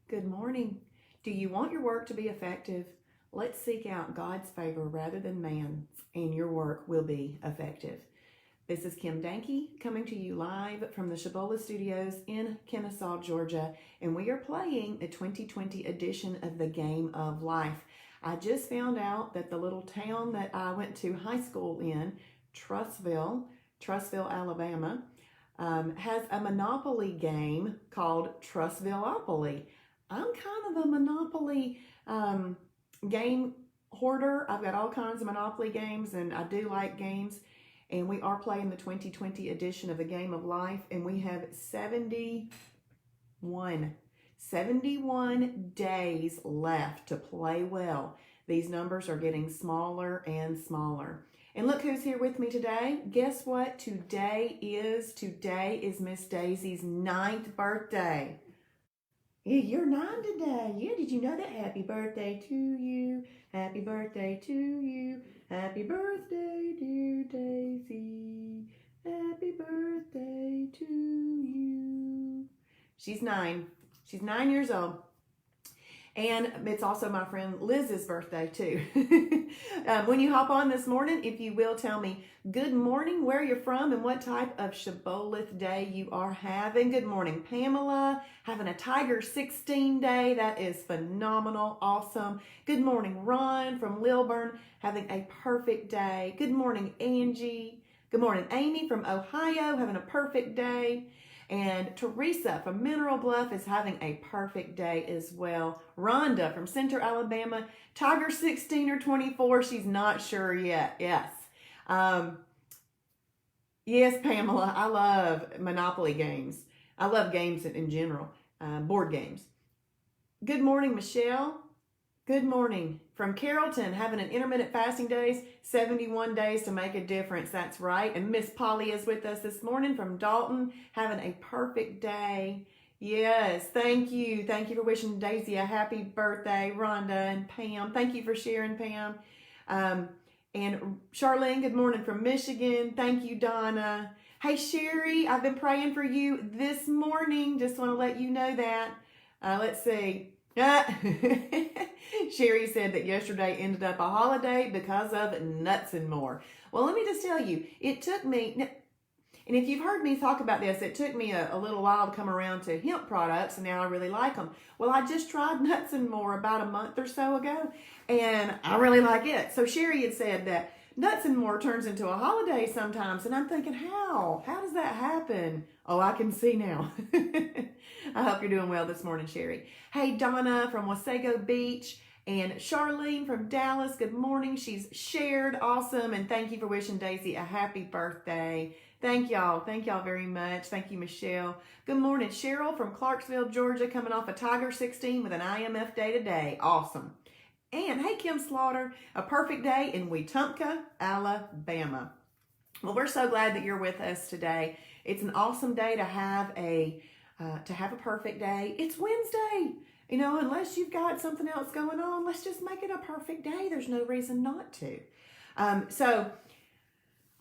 Good morning. Do you want your work to be effective? Let's seek out God's favor rather than man's, and your work will be effective. This is Kim Dahnke coming to you live from the Shibboleth studios in Kennesaw, Georgia, and we are playing the 2020 edition of the Game of Life. I just found out that the little town that I went to high school in, Trussville, Alabama, has a Monopoly game called Trussvilleopoly. I'm kind of a Monopoly game hoarder. I've got all kinds of Monopoly games, and I do like games. And we are playing the 2020 edition of the Game of Life, and we have 71 days left to play well. These numbers are getting smaller and smaller. And look who's here with me today. Guess what today is? Today is Miss Daisy's 9th birthday. Yeah, you're 9 today. Yeah, did you know that? Happy birthday to you. Happy birthday to you. Happy birthday, dear Daisy. Happy birthday to you. She's 9. She's 9 years old. And it's also my friend Liz's birthday too. When you hop on this morning, if you will tell me good morning, where you're from, and what type of Shibboleth day you are having. Good morning, Pamela, having a Tiger 16 day. That is phenomenal, awesome. Good morning, Ron from Lilburn, having a perfect day. Good morning, Angie. Good morning, Amy from Ohio, having a perfect day. And Teresa from Mineral Bluff is having a perfect day as well. Rhonda from Center, Alabama, Tiger 16 or 24, she's not sure yet. Yes. Yes, Pamela, I love Monopoly games. I love games in general, board games. Good morning, Michelle. Good morning. From Carrollton, having an intermittent fasting days, 71 days to make a difference. That's right. And Miss Polly is with us this morning from Dalton, having a perfect day. Yes, thank you. Thank you for wishing Daisy a happy birthday, Rhonda and Pam. Thank you for sharing, Pam. And Charlene, good morning from Michigan. Thank you, Donna. Hey, Sherry, I've been praying for you this morning. Just want to let you know that. Let's see. Sherry said that yesterday ended up a holiday because of nuts and more. Well, let me just tell you, it took me, and if you've heard me talk about this, it took me a little while to come around to hemp products, and now I really like them. Well, I just tried nuts and more about a month or so ago, and I really like it. So Sherry had said that nuts and more turns into a holiday sometimes, and I'm thinking, how? How does that happen? Oh, I can see now. I hope you're doing well this morning, Sherry. Hey, Donna from Wasago Beach and Charlene from Dallas, good morning. She's shared, awesome, and thank you for wishing Daisy a happy birthday. Thank y'all very much. Thank you, Michelle. Good morning, Cheryl from Clarksville, Georgia, coming off a Tiger 16 with an IMF day today. Awesome. And hey, Kim Slaughter, a perfect day in Wetumpka, Alabama. Well, we're so glad that you're with us today. It's an awesome day to have a perfect day. It's Wednesday. You know, unless you've got something else going on, let's just make it a perfect day. There's no reason not to. So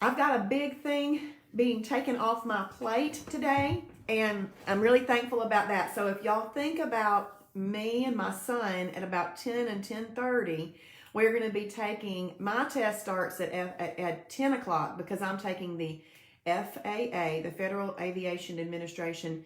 I've got a big thing being taken off my plate today, and I'm really thankful about that. So if y'all think about me and my son at about 10 and 10:30, we're going to be taking, my test starts at 10 o'clock because I'm taking the FAA, the Federal Aviation Administration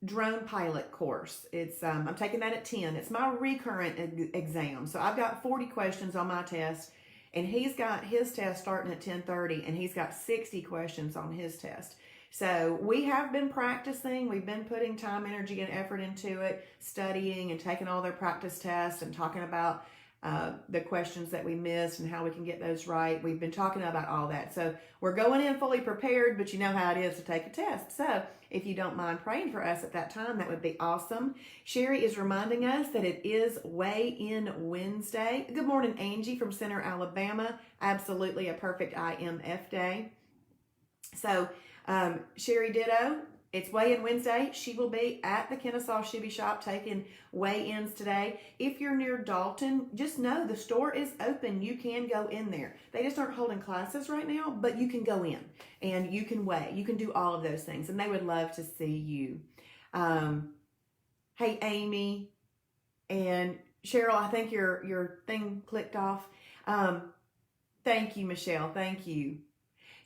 drone pilot course. It's I'm taking that at 10. It's my recurrent exam. So I've got 40 questions on my test, and he's got his test starting at 10:30, and he's got 60 questions on his test. So we have been practicing. We've been putting time, energy, and effort into it, studying and taking all their practice tests and talking about the questions that we missed and how we can get those right. We've been talking about all that. So we're going in fully prepared, but you know how it is to take a test. So if you don't mind praying for us at that time, that would be awesome. Sherry is reminding us that it is Weigh-In Wednesday. Good morning, Angie from Center, Alabama. Absolutely a perfect IMF day. So Sherry ditto. It's Weigh-In Wednesday. She will be at the Kennesaw Shibby Shop taking weigh-ins today. If you're near Dalton, just know the store is open. You can go in there. They just aren't holding classes right now, but you can go in and you can weigh. You can do all of those things, and they would love to see you. Hey, Amy and Cheryl, I think your thing clicked off. Thank you, Michelle. Thank you.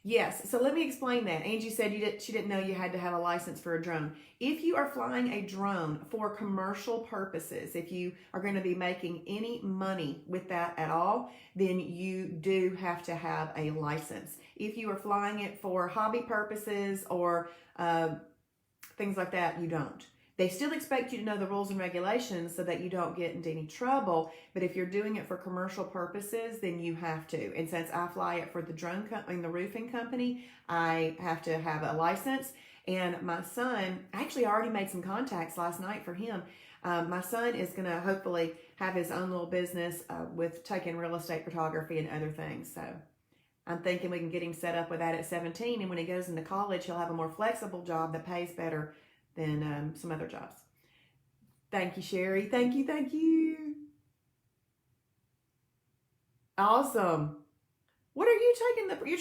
Yes, so let me explain that. Angie said she didn't know you had to have a license for a drone. If you are flying a drone for commercial purposes, if you are going to be making any money with that at all, then you do have to have a license. If you are flying it for hobby purposes or things like that, you don't. They still expect you to know the rules and regulations so that you don't get into any trouble. But if you're doing it for commercial purposes, then you have to. And since I fly it for the the roofing company, I have to have a license. And my son, actually, I already made some contacts last night for him. My son is going to hopefully have his own little business with taking real estate photography and other things. So I'm thinking we can get him set up with that at 17. And when he goes into college, he'll have a more flexible job that pays better than some other jobs. Thank you, Sherry. Thank you, thank you. Awesome. What are you taking you're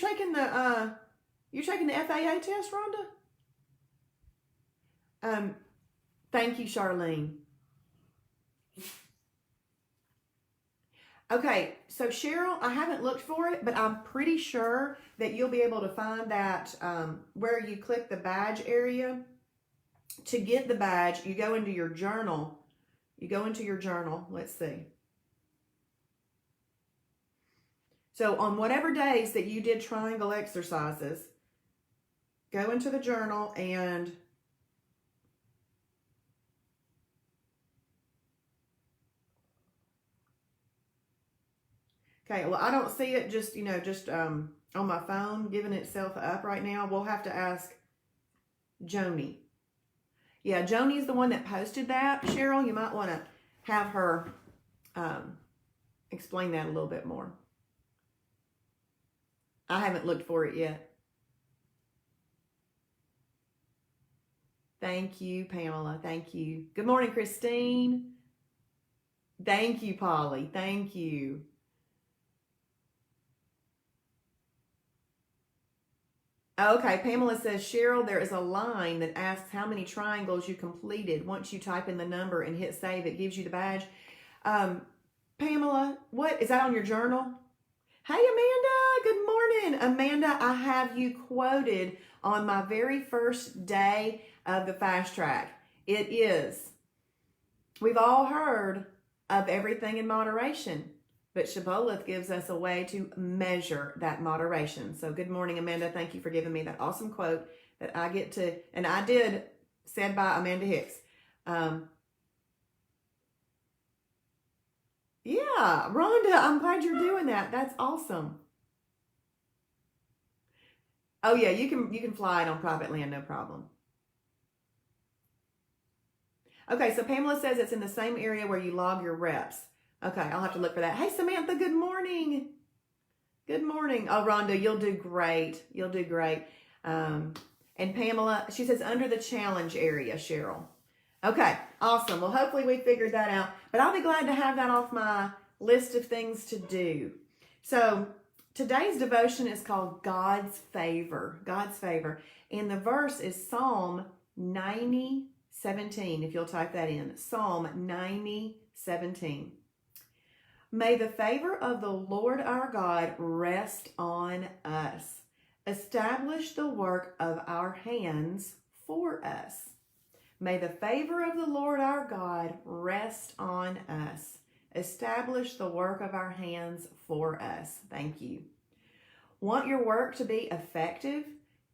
taking the FAA test, Rhonda? Thank you, Charlene. Okay, so Cheryl, I haven't looked for it, but I'm pretty sure that you'll be able to find that where you click the badge area. To get the badge, you go into your journal. Let's see. So on whatever days that you did triangle exercises, go into the journal and okay, well, I don't see it just on my phone giving itself up right now. We'll have to ask Joni. Yeah, Joni is the one that posted that. Cheryl, you might want to have her explain that a little bit more. I haven't looked for it yet. Thank you, Pamela. Thank you. Good morning, Christine. Thank you, Polly. Thank you. Okay, Pamela says, Cheryl, there is a line that asks how many triangles you completed. Once you type in the number and hit save, it gives you the badge. Pamela, what is that on your journal? Hey, Amanda, good morning. Amanda, I have you quoted on my very first day of the fast track. It is, we've all heard of everything in moderation, but Shibboleth gives us a way to measure that moderation. So good morning, Amanda. Thank you for giving me that awesome quote that I get to, and I did, said by Amanda Hicks. Yeah, Rhonda, I'm glad you're doing that. That's awesome. Oh yeah, you can fly it on private land, no problem. Okay, so Pamela says it's in the same area where you log your reps. Okay, I'll have to look for that. Hey, Samantha, good morning. Good morning. Oh, Rhonda, you'll do great. You'll do great. And Pamela, she says under the challenge area, Cheryl. Okay, awesome. Well, hopefully we figured that out. But I'll be glad to have that off my list of things to do. So today's devotion is called God's Favor. God's Favor. And the verse is Psalm 90:17. If you'll type that in. Psalm 90:17. May the favor of the Lord our God rest on us. Establish the work of our hands for us. May the favor of the Lord our God rest on us. Establish the work of our hands for us. Thank you. Want your work to be effective?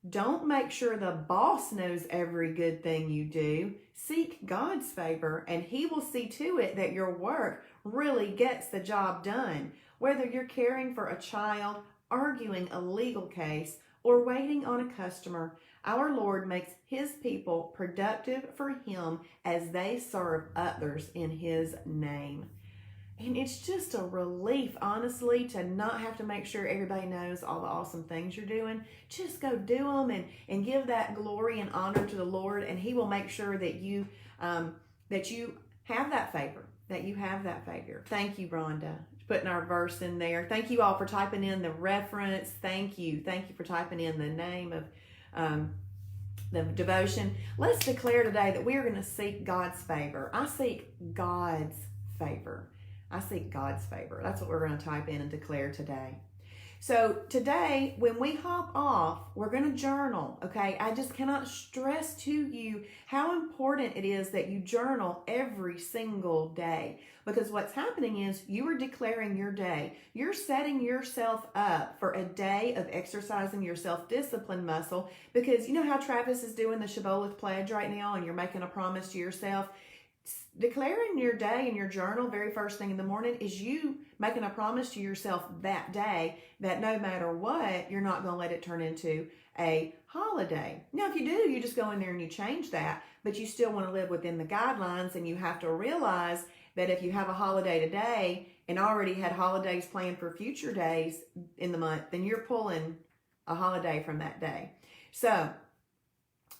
Don't make sure the boss knows every good thing you do. Seek God's favor, and He will see to it that your work really gets the job done. Whether you're caring for a child, arguing a legal case, or waiting on a customer, our Lord makes His people productive for Him as they serve others in His name. And it's just a relief, honestly, to not have to make sure everybody knows all the awesome things you're doing. Just go do them and give that glory and honor to the Lord, and He will make sure that you have that favor, Thank you, Rhonda, putting our verse in there. Thank you all for typing in the reference. Thank you for typing in the name of the devotion, let's declare today that we are going to seek God's favor. I seek God's favor. I seek God's favor. That's what we're going to type in and declare today. So today, when we hop off, we're going to journal, okay? I just cannot stress to you how important it is that you journal every single day, because what's happening is you are declaring your day. You're setting yourself up for a day of exercising your self-discipline muscle, because you know how Travis is doing the Shibboleth pledge right now, and you're making a promise to yourself. Declaring your day in your journal very first thing in the morning is you making a promise to yourself that day that no matter what, you're not going to let it turn into a holiday. Now, if you do, you just go in there and you change that, but you still want to live within the guidelines, and you have to realize that if you have a holiday today and already had holidays planned for future days in the month, then you're pulling a holiday from that day. So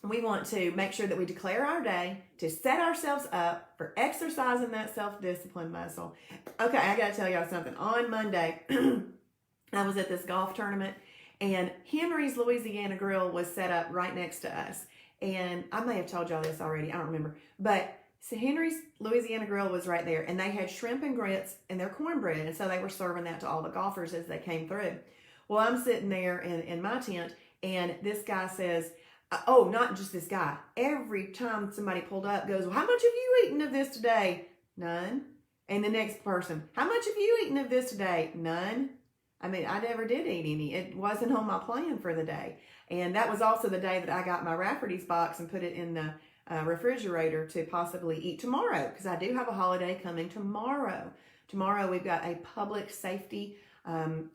we want to make sure that we declare our day to set ourselves up for exercising that self-discipline muscle. Okay, I got to tell y'all something. On Monday, I was at this golf tournament, and Henry's Louisiana Grill was set up right next to us. And I may have told y'all this already. I don't remember. But so Henry's Louisiana Grill was right there, and they had shrimp and grits and their cornbread. And so they were serving that to all the golfers as they came through. Well, I'm sitting there in my tent, and this guy says, oh, not just this guy. Every time somebody pulled up goes, well, how much have you eaten of this today? None. And the next person, how much have you eaten of this today? None. I mean, I never did eat any. It wasn't on my plan for the day. And that was also the day that I got my Rafferty's box and put it in the refrigerator to possibly eat tomorrow, because I do have a holiday coming tomorrow. Tomorrow we've got a public safety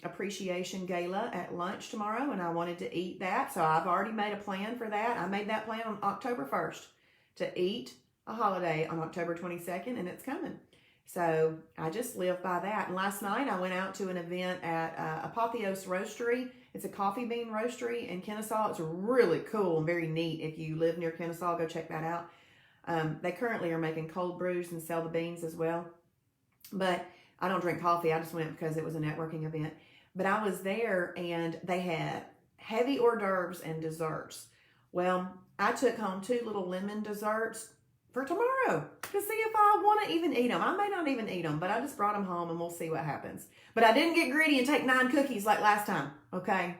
appreciation gala at lunch tomorrow, and I wanted to eat that, so I've already made a plan for that. I made that plan on October 1st to eat a holiday on October 22nd, and it's coming. So I just live by that. And last night I went out to an event at Apotheos Roastery. It's a coffee bean roastery in Kennesaw. It's really cool and very neat. If you live near Kennesaw, go check that out. They currently are making cold brews and sell the beans as well. But I don't drink coffee. I just went because it was a networking event. But I was there, and they had heavy hors d'oeuvres and desserts. Well, I took home 2 little lemon desserts for tomorrow to see if I want to even eat them. I may not even eat them, but I just brought them home, and we'll see what happens. But I didn't get greedy and take 9 cookies like last time, okay?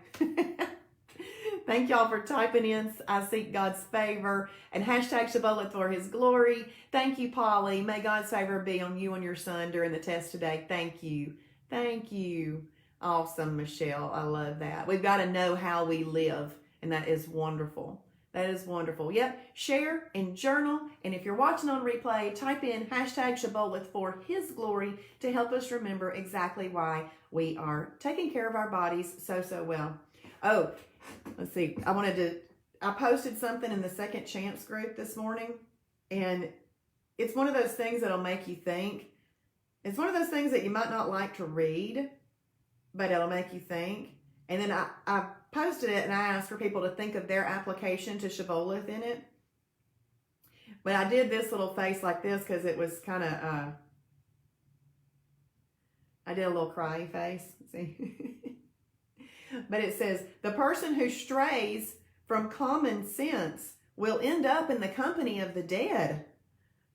Thank y'all for typing in, I seek God's favor, and hashtag Shibboleth for his glory. Thank you, Polly. May God's favor be on you and your son during the test today. Thank you. Thank you. Awesome, Michelle. I love that. We've got to know how we live, and that is wonderful. That is wonderful. Yep. Share and journal. And if you're watching on replay, type in hashtag Shibboleth for his glory to help us remember exactly why we are taking care of our bodies so well. Oh, let's see. I posted something in the Second Chance group this morning, and it's one of those things that'll make you think. It's one of those things that you might not like to read, but it'll make you think. And then I posted it, and I asked for people to think of their application to Shibboleth in it. But I did this little face like this because it was kind of, I did a little crying face. See? But it says, the person who strays from common sense will end up in the company of the dead.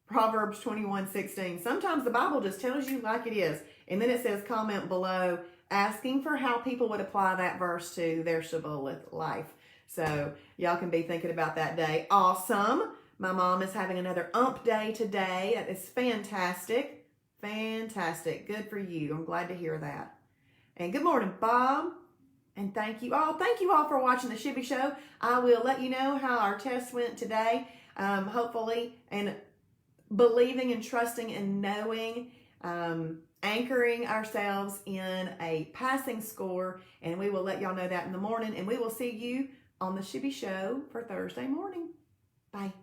Proverbs 21:16. Sometimes the Bible just tells you like it is. And then it says, comment below, asking for how people would apply that verse to their Shibboleth life. So y'all can be thinking about that day. Awesome. My mom is having another ump day today. That is fantastic. Fantastic. Good for you. I'm glad to hear that. And good morning, Bob. And thank you all. Thank you all for watching the Shibby Show. I will let you know how our test went today. Hopefully, and believing and trusting and knowing, anchoring ourselves in a passing score. And we will let y'all know that in the morning. And we will see you on the Shibby Show for Thursday morning. Bye.